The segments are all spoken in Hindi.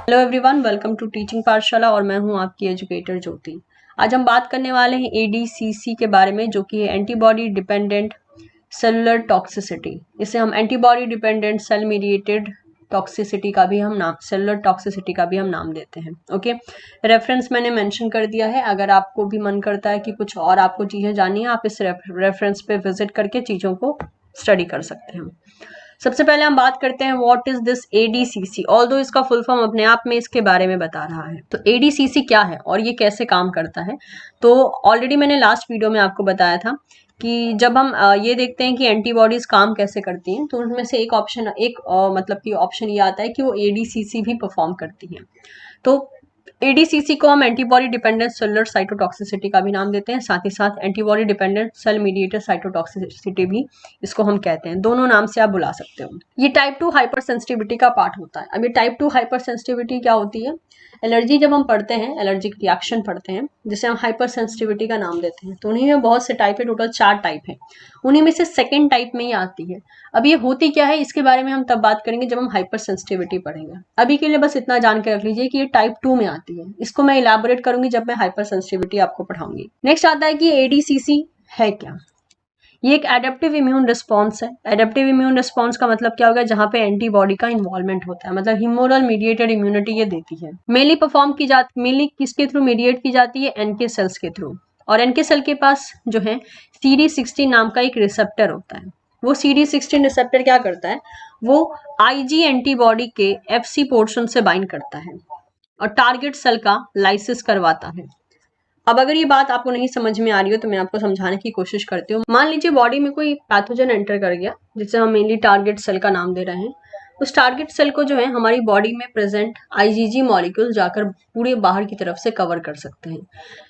Hello everyone, welcome to teaching Pathshala और मैं हूं आपकी एजुकेटर ज्योति। आज हम बात करने वाले हैं एडीसीसी के बारे में, जो कि है एंटीबॉडी डिपेंडेंट सेलुलर टॉक्सिसिटी। इसे हम antibody dependent cell mediated toxicity का भी हम नाम सेलुलर टॉक्सिसिटी का भी हम नाम देते हैं। ओके, रेफरेंस मैंने मेंशन कर दिया है। अगर आपको भी मन करता है कि कुछ और आपको चीज़ें जाननी है, आप इस रेफरेंस पे विजिट करके चीज़ों को स्टडी कर सकते हैं। सबसे पहले हम बात करते हैं what is this ADCC. Although इसका फुल फॉर्म अपने आप में इसके बारे में बता रहा है। तो एडीसीसी क्या है और ये कैसे काम करता है, तो ऑलरेडी मैंने लास्ट वीडियो में आपको बताया था कि जब हम ये देखते हैं कि एंटीबॉडीज काम कैसे करती हैं, तो उनमें से एक ऑप्शन मतलब कि ऑप्शन ये आता है कि वो एडीसीसी भी परफॉर्म करती हैं। तो एडीसीसी को हम एंटीबॉडी डिपेंडेंट सेलुलर साइटोटॉक्सिसिटी का भी नाम देते हैं, साथ ही साथ antibody dependent cell mediated cytotoxicity भी इसको हम कहते हैं। दोनों नाम से आप बुला सकते हो। ये टाइप 2 हाइपर सेंसिटिविटी का पार्ट होता है। अब ये टाइप 2 हाइपर सेंसिटिविटी क्या होती है? एलर्जी जब हम पढ़ते हैं, एलर्जिक रिएक्शन पढ़ते हैं, जिसे हम हाइपर सेंसिटिविटी का नाम देते हैं, तो उन्हीं में बहुत से टाइप है, टोटल 4 टाइप है। उन्हीं में से सेकेंड टाइप में ही आती है। अब ये होती क्या है, इसके बारे में हम तब बात करेंगे जब हम हाइपर सेंसिटिविटी पढ़ेंगे। अभी के लिए बस इतना जान के रख लीजिए कि ये टाइप 2 में आती है। इसको मैं इलैबोरेट करूंगी जब मैं हाइपर सेंसिटिविटी आपको पढ़ाऊंगी। नेक्स्ट आता है कि एडीसीसी है क्या। ये एक एडेप्टिव इम्यून रिस्पॉन्स है। एडेप्टिव इम्यून रिस्पॉन्स का मतलब क्या होगा? जहां पे एंटीबॉडी का इन्वॉल्वमेंट होता है, मतलब ह्यूमोरल मीडिएटेड इम्यूनिटी ये देती है। मेनली किसके थ्रू मीडिएट की जाती है? एनके सेल्स के थ्रू। और एनके सेल के पास जो है CD16 नाम का एक रिसेप्टर होता है। वो CD16 रिसेप्टर क्या करता है? वो आईजी एंटीबॉडी के एफसी पोर्शन से बाइंड करता है और टारगेट सेल का लाइसिस करवाता है। अब अगर ये बात आपको नहीं समझ में आ रही हो तो मैं आपको समझाने की कोशिश करती हूँ। मान लीजिए बॉडी में कोई पैथोजन एंटर कर गया, जिसे हम मेनली टारगेट सेल का नाम दे रहे हैं। उस टारगेट सेल को जो है हमारी बॉडी में प्रेजेंट आईजीजी मॉलिक्यूल जाकर पूरे बाहर की तरफ से कवर कर सकते हैं।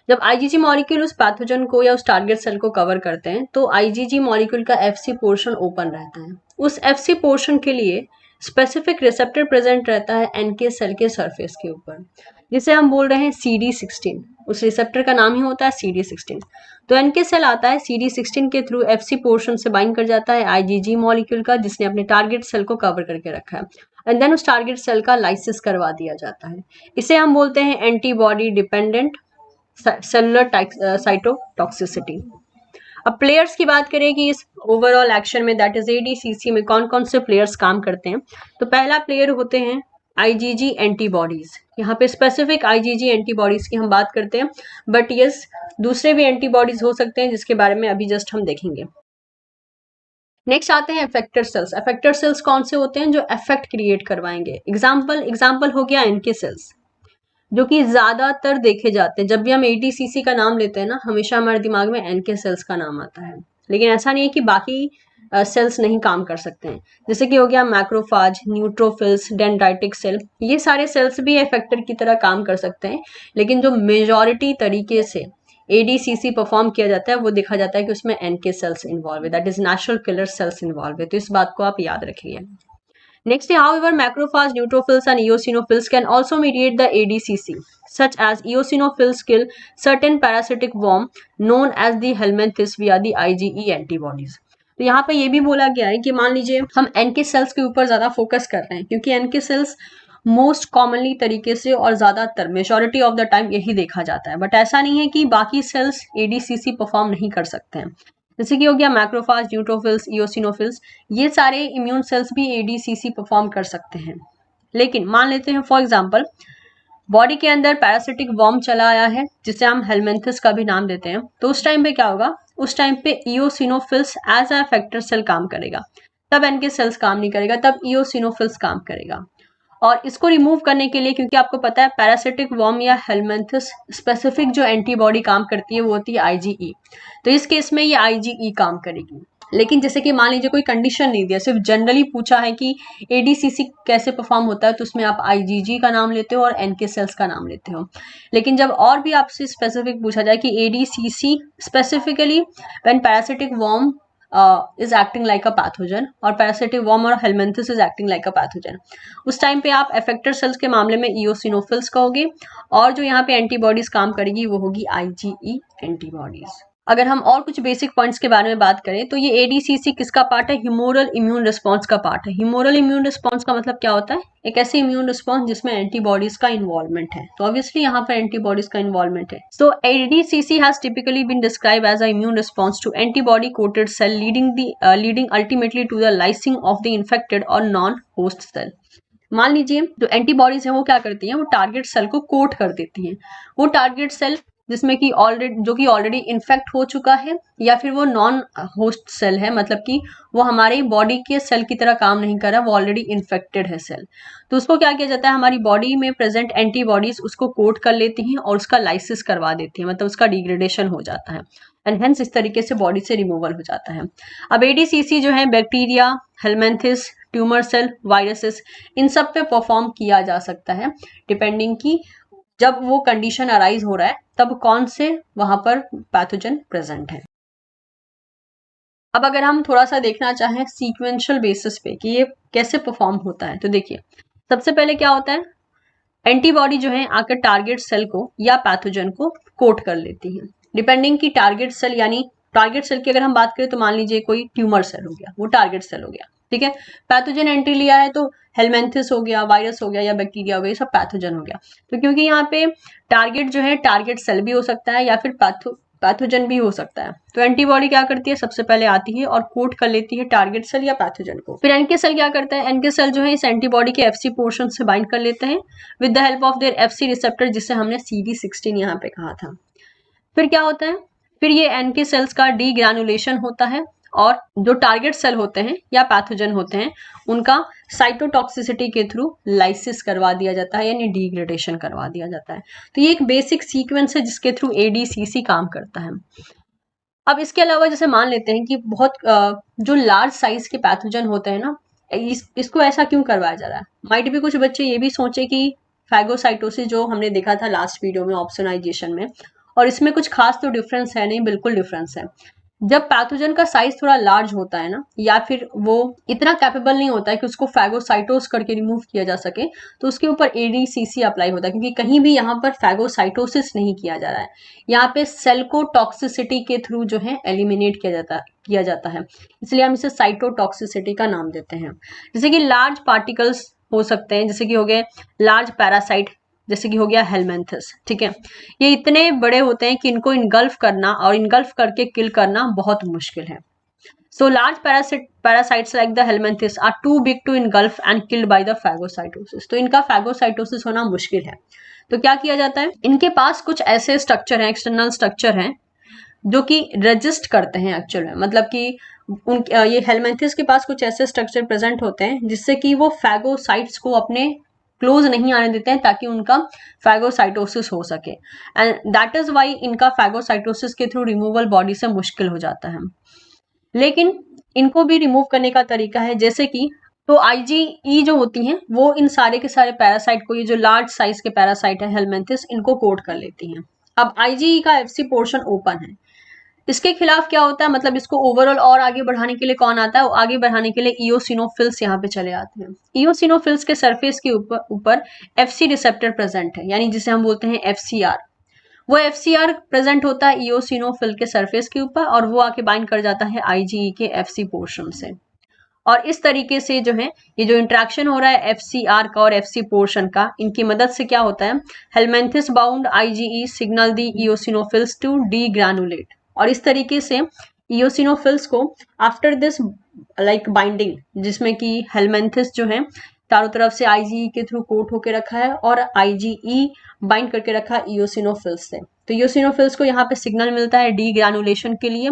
जब आईजीजी मॉलिक्यूल उस पैथोजन को या उस टारगेट सेल को कवर करते हैं, तो आईजीजी मॉलिक्यूल का एफसी पोर्शन ओपन रहता है। उस एफसी पोर्शन के लिए स्पेसिफिक रिसेप्टर प्रेजेंट रहता है एनके सेल के सरफेस के ऊपर, जिसे हम बोल रहे हैं CD16। उस रिसेप्टर का नाम ही होता है CD16। तो एनके सेल आता है CD16 के थ्रू एफसी पोर्शन से बाइंड कर जाता है आईजीजी मॉलिक्यूल का, जिसने अपने टारगेट सेल को कवर करके रखा है, एंड देन उस टारगेट सेल का लाइसिस करवा दिया जाता है। इसे हम बोलते हैं एंटीबॉडी डिपेंडेंट सेलुलर साइटोटॉक्सिसिटी। अब प्लेयर्स की बात करें कि इस ओवरऑल एक्शन में, दैट इज एडीसीसी में, कौन कौन से प्लेयर्स काम करते हैं, तो पहला प्लेयर होते हैं आईजीजी एंटीबॉडीज। यहाँ पे स्पेसिफिक आईजीजी एंटीबॉडीज की हम बात करते हैं, बट यस दूसरे भी एंटीबॉडीज हो सकते हैं, जिसके बारे में अभी जस्ट हम देखेंगे। नेक्स्ट आते हैं इफेक्टर सेल्स। इफेक्टर सेल्स कौन से होते हैं? जो इफेक्ट क्रिएट करवाएंगे। एग्जाम्पल हो गया एनके सेल्स, जो कि ज्यादातर देखे जाते हैं। जब भी हम एडीसीसी का नाम लेते हैं ना, हमेशा हमारे दिमाग में एनके सेल्स का नाम आता है। लेकिन ऐसा नहीं है कि बाकी सेल्स नहीं काम कर सकते हैं। जैसे कि हो गया मैक्रोफाज, न्यूट्रोफिल्स, डेंड्राइटिक सेल, ये सारे सेल्स भी इफेक्टर की तरह काम कर सकते हैं। लेकिन जो मेजॉरिटी तरीके से एडीसीसी परफॉर्म किया जाता है, वो देखा जाता है कि उसमें एनके सेल्स इन्वॉल्व है, that is natural killer cells involve है। तो इस बात को आप याद रखिए। Next, however, macrophages, neutrophils, and eosinophils can also mediate the ADCC, such as eosinophils kill certain parasitic worm known as the helminthes via the IgE antibodies. तो यहाँ पे ये भी बोला गया है कि मान लीजिए हम एनके सेल्स के ऊपर ज्यादा फोकस कर रहे हैं, क्योंकि एनके सेल्स मोस्ट कॉमनली तरीके से और ज्यादातर मेजॉरिटी ऑफ द टाइम यही देखा जाता है। बट ऐसा नहीं है कि बाकी सेल्स एडीसीसी परफॉर्म नहीं कर सकते हैं। जैसे कि हो गया मैक्रोफाज, न्यूट्रोफिल्स, इओसिनोफिल्स, ये सारे इम्यून सेल्स भी एडीसीसी परफॉर्म कर सकते हैं। लेकिन मान लेते हैं फॉर एग्जांपल बॉडी के अंदर पैरासिटिक वर्म चला आया है, जिसे हम हेलमिंथस का भी नाम देते हैं। तो उस टाइम पे क्या होगा? उस टाइम पे eosinophils as a effector cell काम करेगा, तब एनके सेल्स काम नहीं करेगा, तब इओसिनोफिल्स काम करेगा। और इसको रिमूव करने के लिए, क्योंकि आपको पता है पैरासिटिक वर्म या हेलमिंथस स्पेसिफिक जो एंटीबॉडी काम करती है वो होती है आईजीई, तो इस केस में ये आईजीई काम करेगी। लेकिन जैसे कि मान लीजिए कोई कंडीशन नहीं दिया, सिर्फ जनरली पूछा है कि एडीसीसी कैसे परफॉर्म होता है, तो उसमें आप आईजीजी का नाम लेते हो और एनके सेल्स का नाम लेते हो। लेकिन जब और भी आपसे स्पेसिफिक पूछा जाए कि ADCC specifically when parasitic worm is acting like a pathogen और पैरासिटिक वर्म और helminths is acting like a pathogen, उस टाइम पे आप इफेक्टर सेल्स के मामले में इओसिनोफिल्स कहोगे, और जो यहाँ पे एंटीबॉडीज काम करेगी वो होगी आईजीई एंटीबॉडीज। अगर हम और कुछ बेसिक पॉइंट्स के बारे में बात करें तो ये एडीसीसी किसका पार्ट है? ह्यूमोरल इम्यून रिस्पॉन्स का पार्ट है। ह्यूमोरल इम्यून रिस्पॉन्स का मतलब क्या होता है? एक ऐसे इम्यून रिस्पॉन्स जिसमें एंटीबॉडीज का इन्वॉल्वमेंट है। तो ऑब्वियसली यहाँ पर एंटीबॉडीज का इन्वॉल्वमेंट है। So ADCC has typically been describe as a immune response to antibody coated cell leading ultimately to the lysing of the infected और नॉन होस्ट सेल। मान लीजिए जो एंटीबॉडीज हैं वो क्या करती हैं, वो टारगेट सेल को कोट कर देती हैं। वो टारगेट सेल जिसमें कि ऑलरेडी इन्फेक्ट हो चुका है, या फिर वो नॉन होस्ट सेल है, मतलब कि वो हमारी बॉडी के सेल की तरह काम नहीं कर रहा, वो ऑलरेडी इन्फेक्टेड है सेल। तो उसको क्या किया जाता है, हमारी बॉडी में प्रेजेंट एंटीबॉडीज उसको कोट कर लेती हैं और उसका लाइसिस करवा देती हैं, मतलब उसका डिग्रेडेशन हो जाता है एंड हेंस इस तरीके से बॉडी से रिमूवल हो जाता है। अब एडीसीसी जो है bacteria, helminths, tumour cell, viruses, इन सब पे परफॉर्म किया जा सकता है, डिपेंडिंग की जब वो कंडीशन अराइज हो रहा है तब कौन से वहां पर पैथोजन प्रेजेंट है। अब अगर हम थोड़ा सा देखना चाहें सीक्वेंशियल बेसिस पे कि ये कैसे परफॉर्म होता है, तो देखिए सबसे पहले क्या होता है, एंटीबॉडी जो है आकर टारगेट सेल को या पैथोजन को कोट कर लेती है। डिपेंडिंग की टारगेट सेल, यानी टारगेट सेल की अगर हम बात करें तो मान लीजिए कोई ट्यूमर सेल हो गया, वो टारगेट सेल हो गया, ठीक है। पैथोजन एंट्री लिया है तो हेलमेंथिस हो गया, वायरस हो गया या बैक्टीरिया हो गया, ये सब पैथोजन हो गया। तो क्योंकि यहाँ पे टारगेट जो है टारगेट सेल भी हो सकता है या फिर पैथोजन भी हो सकता है, तो एंटीबॉडी क्या करती है, सबसे पहले आती है और कोट कर लेती है टारगेट सेल या पैथोजन को। फिर एनके सेल क्या करता है, एनके सेल जो है इस एंटीबॉडी के एफसी पोर्शन से बाइंड कर लेते हैं with the help of their FC receptor, जिसे हमने CD16 यहाँ पे कहा था। फिर क्या होता है, फिर ये एनके सेल्स का डीग्रैनुलेशन होता है और जो टारगेट सेल होते हैं या पैथोजन होते हैं उनका साइटोटॉक्सिसिटी के थ्रू लाइसिस करवा दिया जाता है, यानी डिग्रेडेशन करवा दिया जाता है। तो ये एक बेसिक सीक्वेंस है जिसके थ्रू एडीसीसी काम करता है। अब इसके अलावा जैसे मान लेते हैं कि बहुत जो लार्ज साइज के पैथोजन होते हैं ना, इसको ऐसा क्यों करवाया जा रहा है। माइट भी कुछ बच्चे ये भी सोचे कि फैगोसाइटोसिस जो हमने देखा था लास्ट वीडियो में ऑप्सोनाइजेशन में, और इसमें कुछ खास तो डिफरेंस है नहीं, बिल्कुल डिफरेंस है। जब पैथोजन का साइज थोड़ा लार्ज होता है ना, या फिर वो इतना कैपेबल नहीं होता है कि उसको फैगोसाइटोस करके रिमूव किया जा सके, तो उसके ऊपर एडीसीसी अप्लाई होता है, क्योंकि कहीं भी यहाँ पर फैगोसाइटोसिस नहीं किया जा रहा है, यहाँ पे सेल को टॉक्सिसिटी के थ्रू जो है एलिमिनेट किया जाता है, इसलिए हम इसे साइटोटॉक्सिसिटी का नाम देते हैं। जैसे कि लार्ज पार्टिकल्स हो सकते हैं, जैसे कि हो गए लार्ज पैरासाइट, जैसे कि हो गया हेलमेंथस, ठीक है। ये इतने बड़े होते हैं कि इनको इनगल्फ करना और इनगल्फ करके किल करना बहुत मुश्किल है। So large parasites like the helminthes are too big to engulf and killed by the phagocytosis. तो इनका phagocytosis होना मुश्किल है। तो क्या किया जाता है, इनके पास कुछ ऐसे स्ट्रक्चर हैं, एक्सटर्नल स्ट्रक्चर हैं जो कि रजिस्ट करते हैं एक्चुअल में, मतलब कि ये हेलमेंथिस के पास कुछ ऐसे स्ट्रक्चर प्रेजेंट होते हैं जिससे कि वो फैगोसाइट्स को अपने क्लोज नहीं आने देते हैं ताकि उनका फैगोसाइटोसिस हो सके, एंड दैट इज वाई इनका फैगोसाइटोसिस के थ्रू रिमूवल बॉडी से मुश्किल हो जाता है। लेकिन इनको भी रिमूव करने का तरीका है, जैसे कि तो आईजीई जो होती हैं वो इन सारे के सारे पैरासाइट को, ये जो लार्ज साइज के पैरासाइट है हेलमेंथिस, इनको कोट कर लेती हैं। अब आईजीई का एफसी पोर्शन ओपन है, इसके खिलाफ क्या होता है, मतलब इसको ओवरऑल और आगे बढ़ाने के लिए कौन आता है, आगे बढ़ाने के लिए इओसिनोफिल्स यहाँ पे चले आते हैं। इओसिनोफिल्स के सरफेस के ऊपर एफसी रिसेप्टर प्रेजेंट है, यानी जिसे हम बोलते हैं एफसीआर। वो एफसीआर प्रेजेंट होता है इओसिनोफिल के सरफेस के ऊपर और वो आके बाइंड कर जाता है आईजीई के एफसी पोर्शन से, और इस तरीके से जो है ये जो इंट्रैक्शन हो रहा है एफसीआर का और एफसी पोर्शन का, इनकी मदद से क्या होता है, helminths bound IgE signal the eosinophils to degranulate, और इस तरीके से इओसिनोफिल्स को आफ्टर दिस लाइक बाइंडिंग, जिसमें कि हेलमेंथिस जो है चारों तरफ से आईजीई के थ्रू कोट होके रखा है और आईजीई बाइंड करके रखा है इओसिनोफिल्स से, तो इओसिनोफिल्स को यहाँ पे सिग्नल मिलता है डीग्रैनुलेशन के लिए,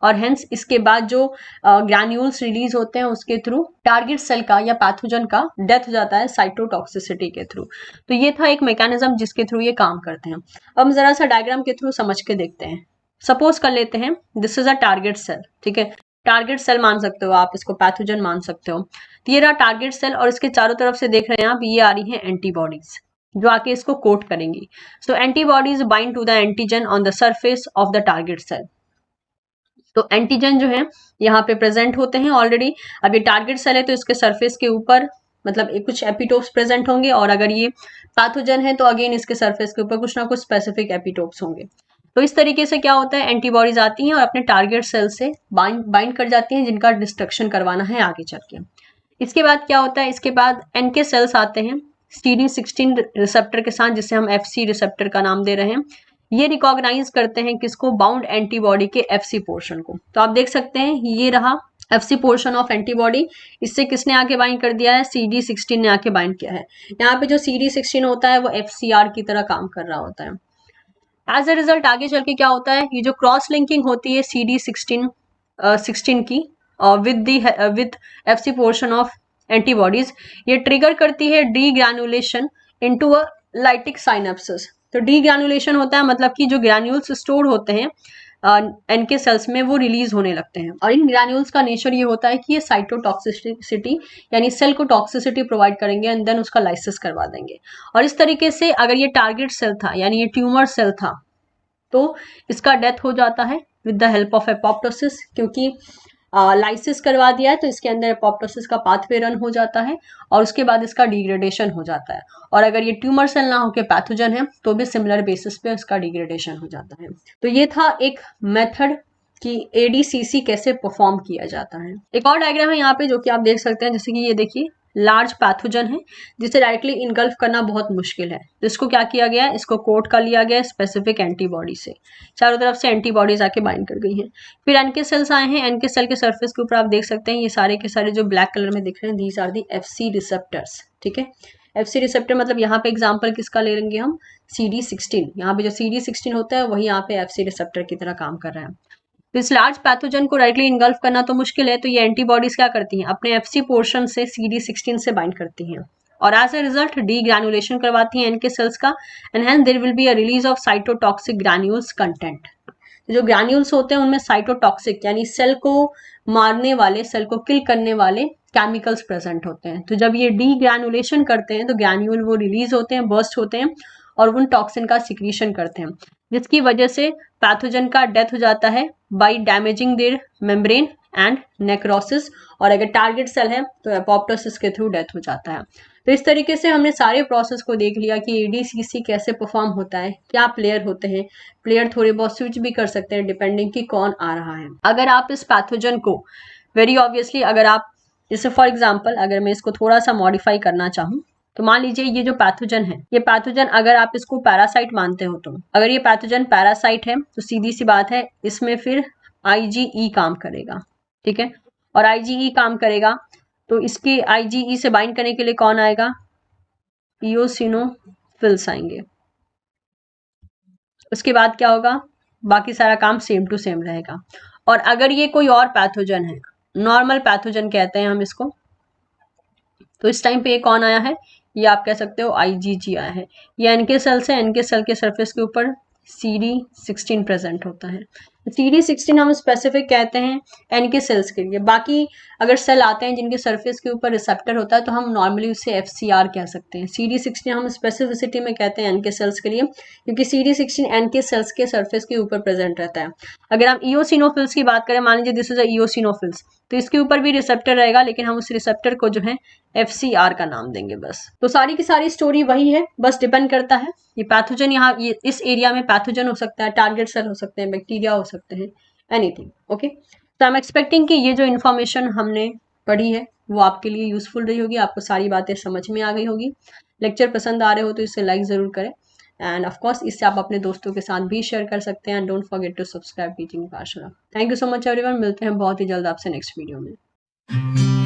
और हेंस इसके बाद जो ग्रैन्यूल्स रिलीज होते हैं उसके थ्रू टारगेट सेल का या पैथोजन का डेथ हो जाता है साइटोटॉक्सिसिटी के थ्रू। तो ये था एक मैकेनिज्म जिसके थ्रू ये काम करते हैं। अब हम जरा सा डायग्राम के थ्रू समझ के देखते हैं। सपोज कर लेते हैं this is a target cell, ठीक है, टारगेट सेल मान सकते हो आप, इसको पैथोजन मान सकते हो। तो ये रहा टारगेट सेल और इसके चारों तरफ से देख रहे हैं आप, ये आ रही है एंटीबॉडीज जो आके इसको कोट करेंगी। So antibodies bind to the antigen on the surface of the target cell. तो एंटीजन जो है यहाँ पे प्रेजेंट होते हैं ऑलरेडी। अब ये टारगेट सेल है तो इसके सरफेस के ऊपर मतलब कुछ एपिटोप्स प्रेजेंट होंगे, और अगर ये पैथोजन है तो अगेन इसके सरफेस के ऊपर कुछ ना कुछ स्पेसिफिक एपिटोप्स होंगे। तो इस तरीके से क्या होता है, एंटीबॉडीज आती हैं और अपने टारगेट सेल से बाइंड कर जाती हैं, जिनका डिस्ट्रक्शन करवाना है आगे चल के। इसके बाद क्या होता है, इसके बाद एनके सेल्स आते हैं CD16 रिसेप्टर के साथ, जिसे हम FC रिसेप्टर का नाम दे रहे हैं। ये रिकॉग्नाइज करते हैं किसको, बाउंड एंटीबॉडी के FC पोर्शन को। तो आप देख सकते हैं ये रहा FC पोर्शन ऑफ एंटीबॉडी, इससे किसने आके बाइंड कर दिया है, CD16 ने आके बाइंड किया है। यहाँ पे जो CD16 होता है वो FCR की तरह काम कर रहा होता है। एज अ रिजल्ट आगे चल के क्या होता है, ये जो क्रॉस लिंकिंग होती है CD16 की with FC portion of antibodies, ये ट्रिगर करती है degranulation into a lytic synapsis. तो डी ग्रैनुलेशन होता है मतलब कि जो ग्रैन्यूल्स स्टोर होते हैं एनके सेल्स में वो रिलीज होने लगते हैं, और इन ग्रैन्यूल्स का नेचर ये होता है कि ये साइटोटॉक्सिसिटी यानी सेल को टॉक्सिसिटी प्रोवाइड करेंगे एंड देन उसका लाइसिस करवा देंगे। और इस तरीके से अगर ये टारगेट सेल था यानी ये ट्यूमर सेल था तो इसका डेथ हो जाता है with the help of apoptosis, क्योंकि लाइसिस करवा दिया है तो इसके अंदर एपोप्टोसिस का पाथवे रन हो जाता है और उसके बाद इसका डिग्रेडेशन हो जाता है। और अगर ये ट्यूमर सेल ना होकर पैथोजन है तो भी सिमिलर बेसिस पे इसका डिग्रेडेशन हो जाता है। तो ये था एक मेथड कि ADCC कैसे परफॉर्म किया जाता है। एक और डायग्राम है यहाँ पे जो कि आप देख सकते हैं, जैसे कि ये देखिए लार्ज पैथोजन है जिसे डायरेक्टली इनगल्फ करना बहुत मुश्किल है, तो इसको क्या किया गया है, इसको कोट कर लिया गया है स्पेसिफिक एंटीबॉडी से, चारों तरफ से एंटीबॉडीज आके बाइंड कर गई हैं। फिर एनके सेल्स आए हैं, एनके सेल के सरफेस के ऊपर आप देख सकते हैं ये सारे के सारे जो ब्लैक कलर में दिख रहे हैं, these are the FC receptors. ठीक है, FC रिसेप्टर मतलब यहाँ पे एग्जाम्पल किसका ले लेंगे हम, CD16। यहाँ पे जो CD16 होता है वही यहाँ पे FC रिसेप्टर की तरह काम कर रहा है। तो इस लार्ज पैथोजन को डायरेक्टली इनगल्फ करना तो मुश्किल है, तो ये एंटीबॉडीज क्या करती हैं, अपने FC पोर्शन से CD16 से बाइंड करती हैं और as a result degranulation करवाती हैं इनके सेल्स का, and hence there will be a release of cytotoxic granules content. जो ग्रैन्यूल्स होते हैं उनमें साइटोटॉक्सिक यानी सेल को मारने वाले, सेल को किल करने वाले केमिकल्स प्रेजेंट होते हैं। तो जब ये डी ग्रैनुलेशन करते हैं तो ग्रैन्यूल वो रिलीज होते हैं, बर्स्ट होते हैं और उन टॉक्सिन का सिक्रीशन करते हैं, जिसकी वजह से पैथोजन का डेथ हो जाता है by damaging their membrane and necrosis, और अगर टारगेट सेल है तो एपोप्टोसिस के थ्रू डेथ हो जाता है। तो इस तरीके से हमने सारे प्रोसेस को देख लिया कि ADCC कैसे परफॉर्म होता है, क्या प्लेयर होते हैं, प्लेयर थोड़े बहुत स्विच भी कर सकते हैं डिपेंडिंग कि कौन आ रहा है। अगर आप इस पैथोजन को वेरी ऑब्वियसली अगर आप जैसे फॉर एग्जाम्पल अगर मैं इसको थोड़ा सा मॉडिफाई करना चाहूँ, तो मान लीजिए ये जो पैथोजन है, ये पैथोजन अगर आप इसको पैरासाइट मानते हो, तो अगर ये पैथोजन पैरासाइट है तो सीधी सी बात है इसमें फिर IgE काम करेगा। ठीक है, और IgE काम करेगा तो इसके IgE से बाइंड करने के लिए कौन आएगा, इओसिनोफिल्स आएंगे। उसके बाद क्या होगा, बाकी सारा काम सेम टू सेम रहेगा। और अगर ये कोई और पैथोजन है, नॉर्मल पैथोजन कहते हैं हम इसको, तो इस टाइम पे ये कौन आया है, ये आप कह सकते हो IgG आया है। ये एनके सेल से, एनके सेल के सरफेस के ऊपर CD16 प्रेजेंट होता है। CD16 हम स्पेसिफिक कहते हैं एनके सेल्स के लिए। बाकी अगर सेल आते हैं जिनके सरफेस के ऊपर रिसेप्टर होता है तो हम नॉर्मली उसे FCR कह सकते हैं। CD16 हम स्पेसिफिसिटी में कहते हैं एनके सेल्स के लिए, क्योंकि CD16 एनके सेल्स के सरफेस के ऊपर प्रेजेंट रहता है। अगर हम इओसिनोफिल्स की बात करें, मान लीजिए दिस इज अ इओसिनोफिल्स, तो इसके ऊपर भी रिसेप्टर रहेगा, लेकिन हम उस रिसेप्टर को जो है FCR का नाम देंगे बस। तो सारी की सारी स्टोरी वही है, बस डिपेंड करता है ये पैथोजन, यहाँ ये इस एरिया में पैथोजन हो सकता है, टारगेट सेल हो सकते हैं, बैक्टीरिया हो सकते हैं, एनीथिंग। ओके, तो आई एम एक्सपेक्टिंग कि ये जो इन्फॉर्मेशन हमने पढ़ी है वो आपके लिए यूजफुल रही होगी, आपको सारी बातें समझ में आ गई होगी। लेक्चर पसंद आ रहे हो तो इसे लाइक ज़रूर करें, एंड ऑफ कोर्स इससे आप अपने दोस्तों के साथ भी शेयर कर सकते हैं। And don't forget to subscribe teaching Pathshala. Thank you so much everyone, मिलते हैं बहुत ही जल्द आपसे नेक्स्ट वीडियो में।